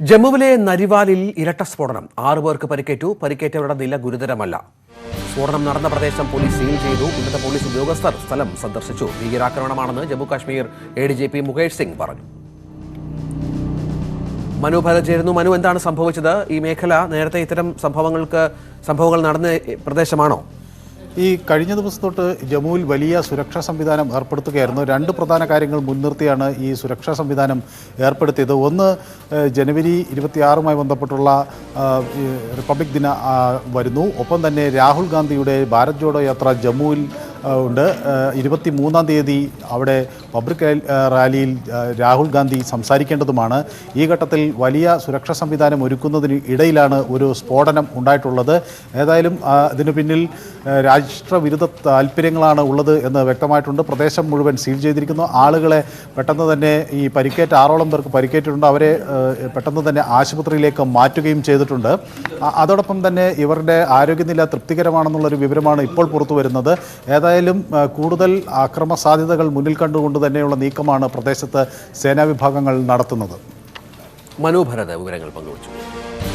ജമ്മുവിലെ നരിവാലിൽ ഇരട്ട സ്ഫോടനം 6 പേർക്ക് പരിക്കേറ്റു. പരിക്കേറ്റവരുടെ നില ഗുരുതരമല്ല. സ്ഫോടനം നടന്ന പ്രദേശം പോലീസ് സീൽ ചെയ്തു. ഇന്നത്തെ പോലീസ് ഉദ്യോഗസ്ഥർ സ്ഥലം സന്ദർശിച്ചു. ഭീകരാക്രമണമാണെന്ന് ജമ്മു കാശ്മീർ ADGP മുകേഷ് സിംഗ് പറഞ്ഞു. മനു ഭരത് ചേരുന്നു. മനു, എന്താണ് സംഭവിച്ചത്? ഈ മേഖല നേരത്തെ ഇത്തരം സംഭവങ്ങൾ നടന്ന പ്രദേശമാണോ? ഈ കഴിഞ്ഞ ദിവസം തൊട്ട് ജമ്മുവിൽ വലിയ സുരക്ഷാ സംവിധാനം ഏർപ്പെടുത്തുകയായിരുന്നു. 2 പ്രധാന കാര്യങ്ങൾ മുൻനിർത്തിയാണ് ഈ സുരക്ഷാ സംവിധാനം ഏർപ്പെടുത്തിയത്. ഒന്ന്, ജനുവരി 26മായി ബന്ധപ്പെട്ടുള്ള റിപ്പബ്ലിക് ദിന വരുന്നു. ഒപ്പം തന്നെ രാഹുൽ ഗാന്ധിയുടെ ഭാരത് ജോഡോ യാത്ര ജമ്മുവിൽ ഉണ്ട്. 23-ാം തീയതി അവിടെ പബ്ലിക് റാലിയിൽ രാഹുൽ ഗാന്ധി സംസാരിക്കേണ്ടതുമാണ്. ഈ ഘട്ടത്തിൽ വലിയ സുരക്ഷാ സംവിധാനം ഒരുക്കുന്നതിന് ഇടയിലാണ് ഒരു സ്ഫോടനം ഉണ്ടായിട്ടുള്ളത്. ഏതായാലും ഇതിനു പിന്നിൽ രാഷ്ട്രവിരുദ്ധ താല്പര്യങ്ങളാണ് ഉള്ളത് എന്ന് വ്യക്തമായിട്ടുണ്ട്. പ്രദേശം മുഴുവൻ സീൽ ചെയ്തിരിക്കുന്നു. ആളുകളെ പെട്ടെന്ന് തന്നെ ഈ പരിക്കേറ്റ 6ഓളം പേർക്ക് പരിക്കേറ്റിട്ടുണ്ട്. അവരെ പെട്ടെന്ന് തന്നെ ആശുപത്രിയിലേക്ക് മാറ്റുകയും ചെയ്തിട്ടുണ്ട്. അതോടൊപ്പം തന്നെ ഇവരുടെ ആരോഗ്യനില തൃപ്തികരമാണെന്നുള്ളൊരു വിവരമാണ് ഇപ്പോൾ പുറത്തു വരുന്നത്. ഏതായാലും കൂടുതൽ അക്രമ സാധ്യതകൾ മുന്നിൽ കണ്ടുകൊണ്ട് തന്നെയുള്ള നീക്കമാണ് പ്രദേശത്ത് സേനാ വിഭാഗങ്ങൾ നടത്തുന്നത്. മനു ഭരത് വിവരങ്ങൾ പങ്കുവച്ചു.